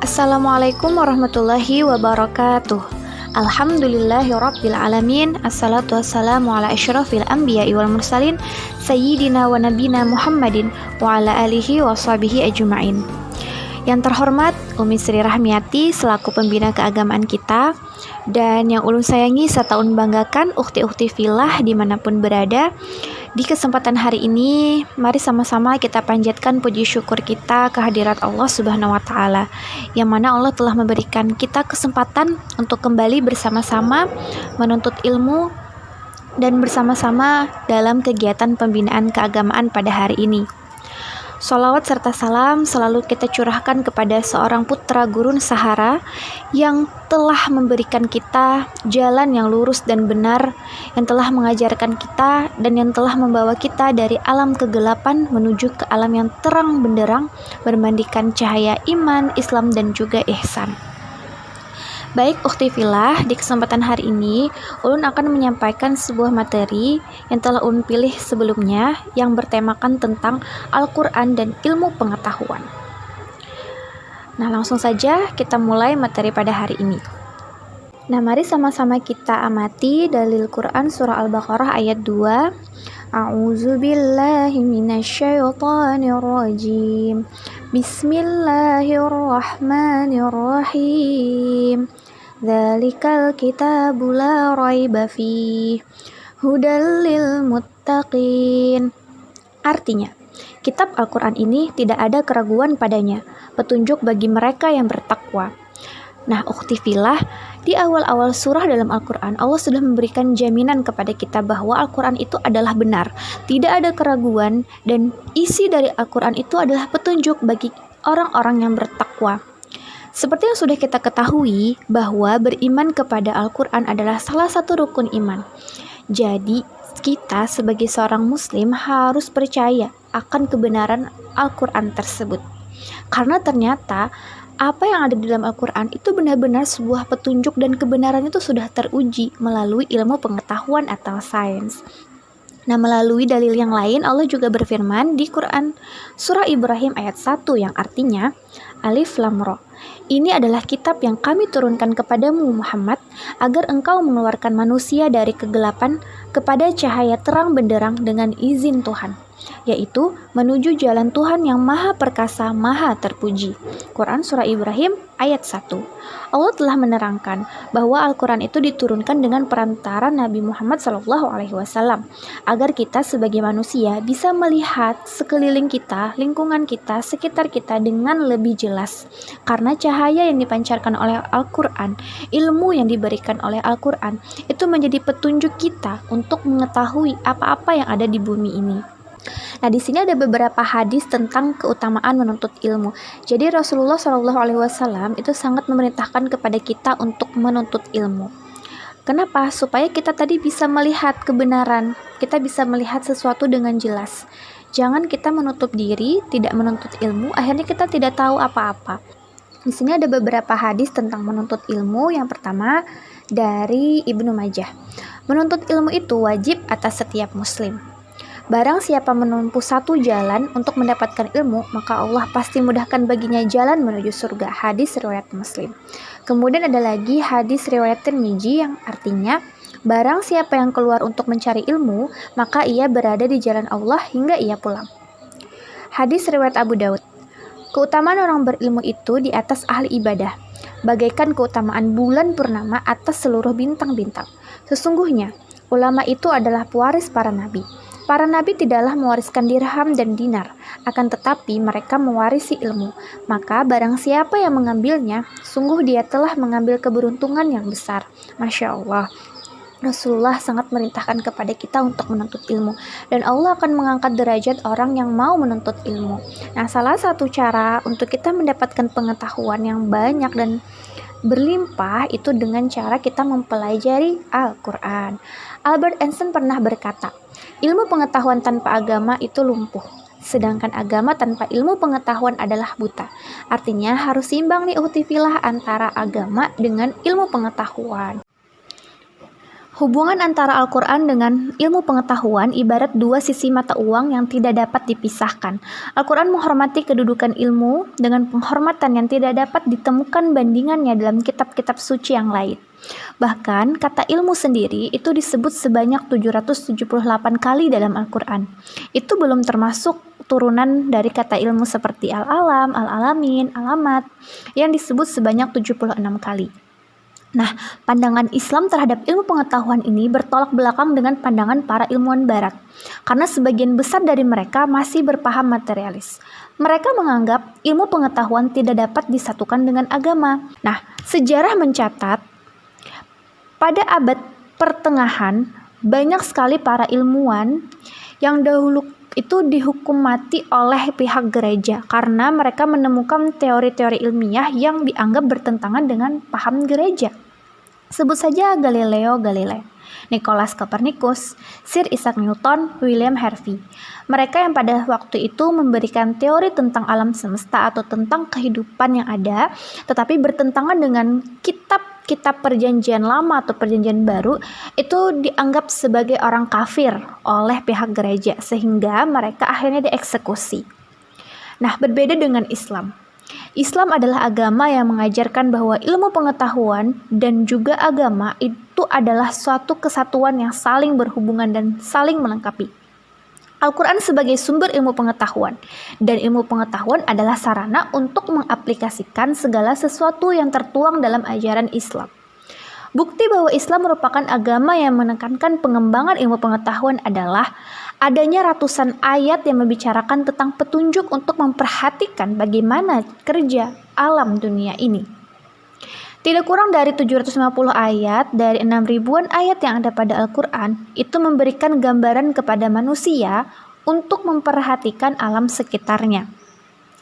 Assalamualaikum warahmatullahi wabarakatuh. Alhamdulillahirabbil alamin. Assalatu wassalamu ala asyrafil anbiya'i wal mursalin sayyidina wa nabina Muhammadin wa ala alihi wa sahbihi ajma'in. Yang terhormat Umi Sri Rahmiati selaku pembina keagamaan kita, dan yang ulun sayangi serta ulun banggakan ukhti-ukhti fillah dimanapun berada. Di kesempatan hari ini, mari sama-sama kita panjatkan puji syukur kita kehadirat Allah Subhanahu wa Ta'ala, yang mana Allah telah memberikan kita kesempatan untuk kembali bersama-sama menuntut ilmu dan bersama-sama dalam kegiatan pembinaan keagamaan pada hari ini. Sholawat serta salam selalu kita curahkan kepada seorang putra gurun Sahara yang telah memberikan kita jalan yang lurus dan benar, yang telah mengajarkan kita dan yang telah membawa kita dari alam kegelapan menuju ke alam yang terang benderang, bermandikan cahaya iman, Islam dan juga ihsan. Baik ukhti fillah, di kesempatan hari ini ulun akan menyampaikan sebuah materi yang telah ulun pilih sebelumnya, yang bertemakan tentang Al-Quran dan ilmu pengetahuan. Nah, langsung saja kita mulai materi pada hari ini. Nah, mari sama-sama kita amati dalil Quran surah Al-Baqarah ayat 2. A'udzubillahi minasyaitonirrajim. Bismillahirrahmanirrahim. Dzalikal kitabu la raiba fih hudal lil muttaqin. Artinya, kitab Al-Quran ini tidak ada keraguan padanya, petunjuk bagi mereka yang bertakwa. Nah, ukhti fillah, di awal-awal surah dalam Al-Quran, Allah sudah memberikan jaminan kepada kita bahwa Al-Quran itu adalah benar, tidak ada keraguan, dan isi dari Al-Quran itu adalah petunjuk bagi orang-orang yang bertakwa. Seperti yang sudah kita ketahui bahwa beriman kepada Al-Quran adalah salah satu rukun iman. Jadi, kita sebagai seorang muslim harus percaya akan kebenaran Al-Quran tersebut. Karena ternyata apa yang ada di dalam Al-Quran itu benar-benar sebuah petunjuk dan kebenarannya itu sudah teruji melalui ilmu pengetahuan atau sains. Nah, melalui dalil yang lain, Allah juga berfirman di Quran surah Ibrahim ayat 1 yang artinya Alif Lam Ra. Ini adalah kitab yang kami turunkan kepadamu Muhammad agar engkau mengeluarkan manusia dari kegelapan kepada cahaya terang benderang dengan izin Tuhan, yaitu menuju jalan Tuhan yang maha perkasa, maha terpuji. Quran surah Ibrahim ayat 1. Allah telah menerangkan bahwa Al-Quran itu diturunkan dengan perantara Nabi Muhammad SAW agar kita sebagai manusia bisa melihat sekeliling kita, lingkungan kita, sekitar kita dengan lebih jelas. Karena cahaya yang dipancarkan oleh Al-Quran, ilmu yang diberikan oleh Al-Quran itu menjadi petunjuk kita untuk mengetahui apa-apa yang ada di bumi ini. Nah, di sini ada beberapa hadis tentang keutamaan menuntut ilmu. Jadi Rasulullah SAW itu sangat memerintahkan kepada kita untuk menuntut ilmu. Kenapa? Supaya kita tadi bisa melihat kebenaran, kita bisa melihat sesuatu dengan jelas. Jangan kita menutup diri, tidak menuntut ilmu, akhirnya kita tidak tahu apa-apa. Di sini ada beberapa hadis tentang menuntut ilmu. Yang pertama dari Ibnu Majah. Menuntut ilmu itu wajib atas setiap muslim. Barang siapa menempuh satu jalan untuk mendapatkan ilmu, maka Allah pasti mudahkan baginya jalan menuju surga. Hadis riwayat Muslim. Kemudian ada lagi hadis riwayat Tirmizi yang artinya, barang siapa yang keluar untuk mencari ilmu, maka ia berada di jalan Allah hingga ia pulang. Hadis riwayat Abu Daud. Keutamaan orang berilmu itu di atas ahli ibadah, bagaikan keutamaan bulan purnama atas seluruh bintang-bintang. Sesungguhnya, ulama itu adalah pewaris para nabi. Para nabi tidaklah mewariskan dirham dan dinar, akan tetapi mereka mewarisi ilmu. Maka barang siapa yang mengambilnya, sungguh dia telah mengambil keberuntungan yang besar. Masya Allah. Rasulullah sangat merintahkan kepada kita untuk menuntut ilmu, dan Allah akan mengangkat derajat orang yang mau menuntut ilmu. Nah, salah satu cara untuk kita mendapatkan pengetahuan yang banyak dan berlimpah itu dengan cara kita mempelajari Al-Quran. Albert Einstein pernah berkata, ilmu pengetahuan tanpa agama itu lumpuh, sedangkan agama tanpa ilmu pengetahuan adalah buta. Artinya harus seimbang nih ukhti fillah antara agama dengan ilmu pengetahuan. Hubungan antara Al-Quran dengan ilmu pengetahuan ibarat dua sisi mata uang yang tidak dapat dipisahkan. Al-Quran menghormati kedudukan ilmu dengan penghormatan yang tidak dapat ditemukan bandingannya dalam kitab-kitab suci yang lain. Bahkan, kata ilmu sendiri itu disebut sebanyak 778 kali dalam Al-Quran. Itu belum termasuk turunan dari kata ilmu seperti al-alam, al-alamin, alamat, yang disebut sebanyak 76 kali. Nah, pandangan Islam terhadap ilmu pengetahuan ini bertolak belakang dengan pandangan para ilmuwan barat, karena sebagian besar dari mereka masih berpaham materialis. Mereka menganggap ilmu pengetahuan tidak dapat disatukan dengan agama. Nah, sejarah mencatat, pada abad pertengahan, banyak sekali para ilmuwan yang dahulu itu dihukum mati oleh pihak gereja karena mereka menemukan teori-teori ilmiah yang dianggap bertentangan dengan paham gereja. Sebut saja Galileo Galilei, Nicholas Copernicus, Sir Isaac Newton, William Harvey. Mereka yang pada waktu itu memberikan teori tentang alam semesta atau tentang kehidupan yang ada, tetapi bertentangan dengan kitab perjanjian lama atau perjanjian baru, itu dianggap sebagai orang kafir oleh pihak gereja, sehingga mereka akhirnya dieksekusi. Nah, berbeda dengan Islam. Islam adalah agama yang mengajarkan bahwa ilmu pengetahuan dan juga agama itu adalah suatu kesatuan yang saling berhubungan dan saling melengkapi. Al-Quran sebagai sumber ilmu pengetahuan, dan ilmu pengetahuan adalah sarana untuk mengaplikasikan segala sesuatu yang tertuang dalam ajaran Islam. Bukti bahwa Islam merupakan agama yang menekankan pengembangan ilmu pengetahuan adalah adanya ratusan ayat yang membicarakan tentang petunjuk untuk memperhatikan bagaimana kerja alam dunia ini. Tidak kurang dari 750 ayat dari 6.000-an ayat yang ada pada Al-Quran itu memberikan gambaran kepada manusia untuk memperhatikan alam sekitarnya.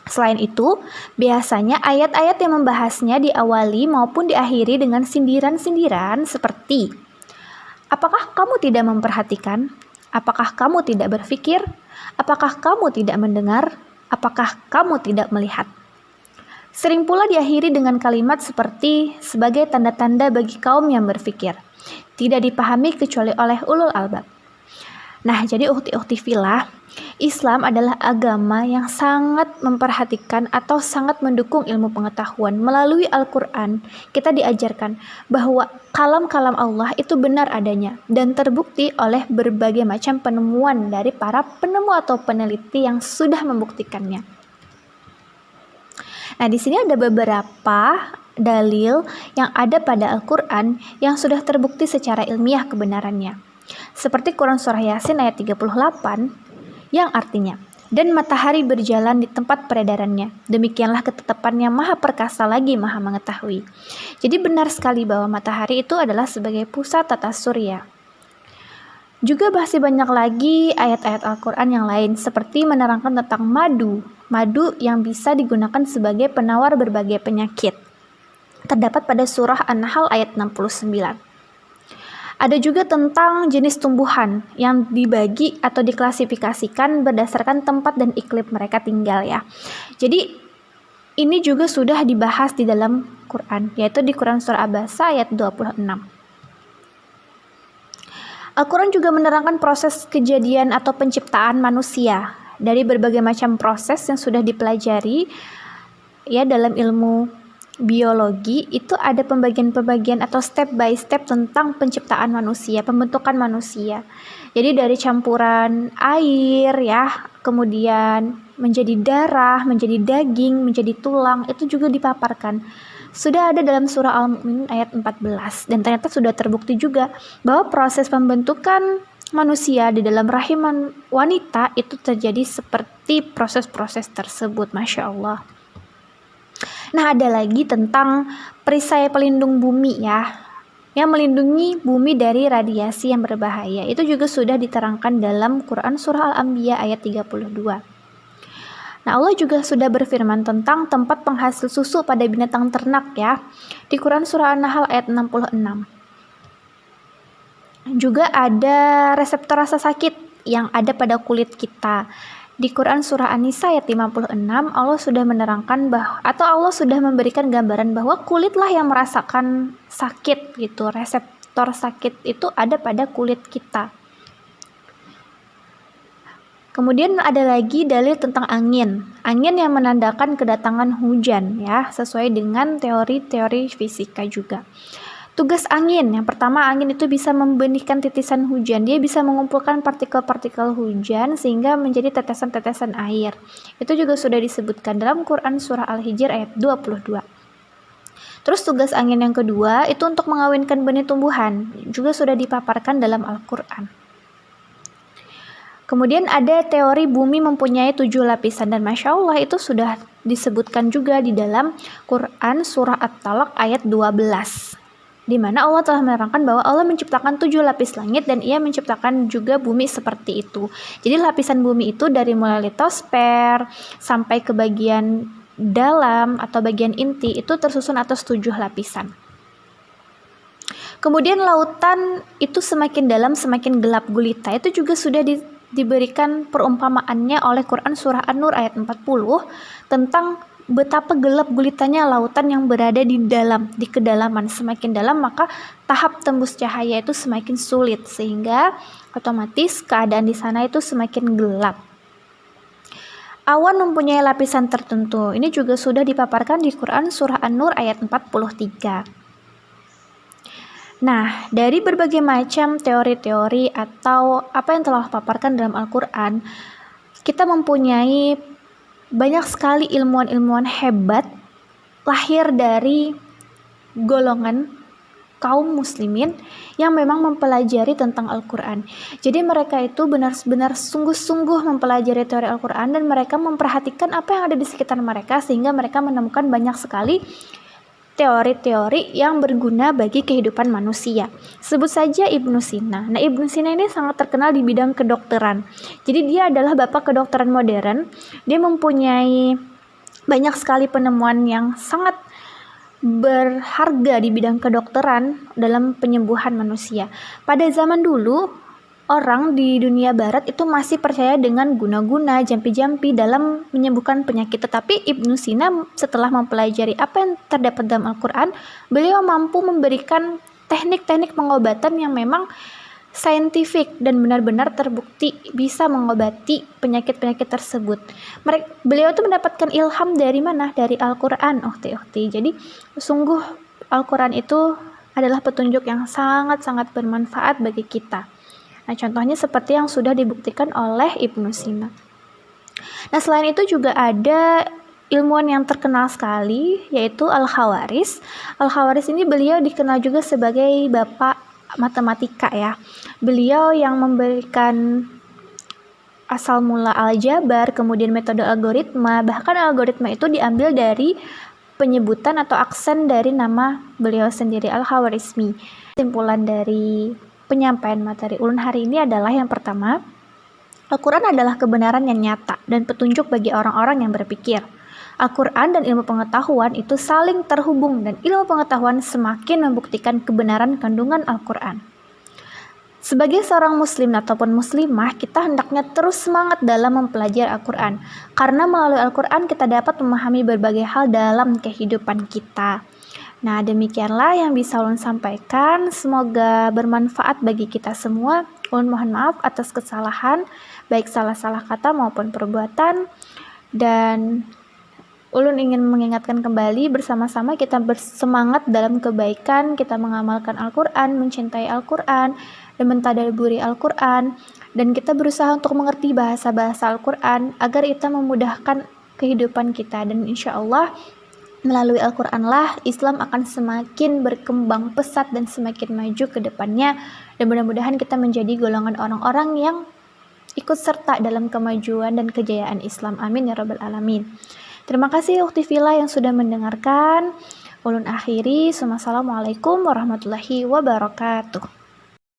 Selain itu, biasanya ayat-ayat yang membahasnya diawali maupun diakhiri dengan sindiran-sindiran seperti, apakah kamu tidak memperhatikan? Apakah kamu tidak berpikir? Apakah kamu tidak mendengar? Apakah kamu tidak melihat? Sering pula diakhiri dengan kalimat seperti sebagai tanda-tanda bagi kaum yang berpikir. Tidak dipahami kecuali oleh ulul albab. Nah, jadi ukhti-ukhti fillah, Islam adalah agama yang sangat memperhatikan atau sangat mendukung ilmu pengetahuan. Melalui Al-Quran, kita diajarkan bahwa kalam-kalam Allah itu benar adanya dan terbukti oleh berbagai macam penemuan dari para penemu atau peneliti yang sudah membuktikannya. Nah, di sini ada beberapa dalil yang ada pada Al-Quran yang sudah terbukti secara ilmiah kebenarannya. Seperti Quran Surah Yasin ayat 38 yang artinya, dan matahari berjalan di tempat peredarannya. Demikianlah ketetapannya maha perkasa lagi maha mengetahui. Jadi benar sekali bahwa matahari itu adalah sebagai pusat tata surya. Juga masih banyak lagi ayat-ayat Al-Quran yang lain seperti menerangkan tentang madu yang bisa digunakan sebagai penawar berbagai penyakit. Terdapat pada surah An-Nahl ayat 69. Ada juga tentang jenis tumbuhan yang dibagi atau diklasifikasikan berdasarkan tempat dan iklim mereka tinggal ya. Jadi ini juga sudah dibahas di dalam Quran, yaitu di Quran Surah Abasa ayat 26. Al-Quran juga menerangkan proses kejadian atau penciptaan manusia dari berbagai macam proses yang sudah dipelajari ya dalam ilmu biologi. Itu ada pembagian-pembagian atau step by step tentang penciptaan manusia, pembentukan manusia. Jadi dari campuran air ya, kemudian menjadi darah, menjadi daging, menjadi tulang, itu juga dipaparkan. Sudah ada dalam surah Al-Mu'minun ayat 14, dan ternyata sudah terbukti juga bahwa proses pembentukan manusia di dalam rahim wanita itu terjadi seperti proses-proses tersebut, Masya Allah. Nah, ada lagi tentang perisai pelindung bumi ya, yang melindungi bumi dari radiasi yang berbahaya. Itu juga sudah diterangkan dalam Quran Surah Al-Anbiya ayat 32. Nah, Allah juga sudah berfirman tentang tempat penghasil susu pada binatang ternak ya, di Quran Surah An-Nahl ayat 66. Juga ada reseptor rasa sakit yang ada pada kulit kita. Di Quran Surah An-Nisa ayat 56, Allah sudah menerangkan Allah sudah memberikan gambaran bahwa kulitlah yang merasakan sakit gitu, faktor sakit itu ada pada kulit kita. Kemudian ada lagi dalil tentang angin. Angin yang menandakan kedatangan hujan ya, sesuai dengan teori-teori fisika juga. Tugas angin, yang pertama angin itu bisa membenihkan titisan hujan. Dia bisa mengumpulkan partikel-partikel hujan sehingga menjadi tetesan-tetesan air. Itu juga sudah disebutkan dalam Quran surah Al-Hijr ayat 22. Terus tugas angin yang kedua itu untuk mengawinkan benih tumbuhan. Juga sudah dipaparkan dalam Al-Quran. Kemudian ada teori bumi mempunyai 7 lapisan dan Masya Allah itu sudah disebutkan juga di dalam Quran surah At-Talaq ayat 12. Di mana Allah telah menerangkan bahwa Allah menciptakan 7 lapis langit dan ia menciptakan juga bumi seperti itu. Jadi lapisan bumi itu dari mulai litosfer sampai ke bagian dalam atau bagian inti itu tersusun atas 7 lapisan. Kemudian lautan itu semakin dalam semakin gelap gulita. Itu juga sudah diberikan perumpamaannya oleh Quran surah An-Nur ayat 40 tentang betapa gelap gulitanya lautan yang berada di kedalaman. Semakin dalam maka tahap tembus cahaya itu semakin sulit sehingga otomatis keadaan di sana itu semakin gelap. Awan mempunyai lapisan tertentu. Ini juga sudah dipaparkan di Quran surah An-Nur ayat 43. Nah, dari berbagai macam teori-teori atau apa yang telah dipaparkan dalam Al-Quran, kita mempunyai banyak sekali ilmuwan-ilmuwan hebat lahir dari golongan kaum muslimin yang memang mempelajari tentang Al-Quran. Jadi mereka itu benar-benar sungguh-sungguh mempelajari teori Al-Quran dan mereka memperhatikan apa yang ada di sekitar mereka sehingga mereka menemukan banyak sekali teori-teori yang berguna bagi kehidupan manusia. Sebut saja Ibnu Sina. Nah, Ibnu Sina ini sangat terkenal di bidang kedokteran. Jadi dia adalah bapak kedokteran modern. Dia mempunyai banyak sekali penemuan yang sangat berharga di bidang kedokteran dalam penyembuhan manusia. Pada zaman dulu, orang di dunia barat itu masih percaya dengan guna-guna, jampi-jampi dalam menyembuhkan penyakit. Tetapi Ibnu Sina setelah mempelajari apa yang terdapat dalam Al-Quran, beliau mampu memberikan teknik-teknik pengobatan yang memang saintifik dan benar-benar terbukti bisa mengobati penyakit-penyakit tersebut. Beliau itu mendapatkan ilham dari mana? Dari Al-Quran, ukhti-ukhti. Jadi sungguh Al-Quran itu adalah petunjuk yang sangat-sangat bermanfaat bagi kita. Nah, contohnya seperti yang sudah dibuktikan oleh Ibnu Sina. Nah, selain itu juga ada ilmuwan yang terkenal sekali, yaitu Al-Khawaris. Al-Khawaris ini beliau dikenal juga sebagai bapak matematika ya. Beliau yang memberikan asal mula aljabar, kemudian metode algoritma, bahkan algoritma itu diambil dari penyebutan atau aksen dari nama beliau sendiri, Al-Khawarizmi. Kesimpulan dari penyampaian materi ulun hari ini adalah yang pertama, Al-Quran adalah kebenaran yang nyata dan petunjuk bagi orang-orang yang berpikir. Al-Quran dan ilmu pengetahuan itu saling terhubung dan ilmu pengetahuan semakin membuktikan kebenaran kandungan Al-Quran. Sebagai seorang muslim ataupun muslimah, kita hendaknya terus semangat dalam mempelajari Al-Quran. Karena melalui Al-Quran kita dapat memahami berbagai hal dalam kehidupan kita. Nah, demikianlah yang bisa ulun sampaikan. Semoga bermanfaat bagi kita semua. Ulun mohon maaf atas kesalahan, baik salah-salah kata maupun perbuatan. Dan ulun ingin mengingatkan kembali bersama-sama kita bersemangat dalam kebaikan, kita mengamalkan Al-Quran, mencintai Al-Quran, dan mentadabburi Al-Quran. Dan kita berusaha untuk mengerti bahasa-bahasa Al-Quran agar kita memudahkan kehidupan kita. Dan insya Allah melalui Al-Quranlah Islam akan semakin berkembang pesat dan semakin maju ke depannya. Dan mudah-mudahan kita menjadi golongan orang-orang yang ikut serta dalam kemajuan dan kejayaan Islam. Amin ya rabbal alamin. Terima kasih Ukhti Fila yang sudah mendengarkan. Ulun akhiri. Wassalamualaikum warahmatullahi wabarakatuh.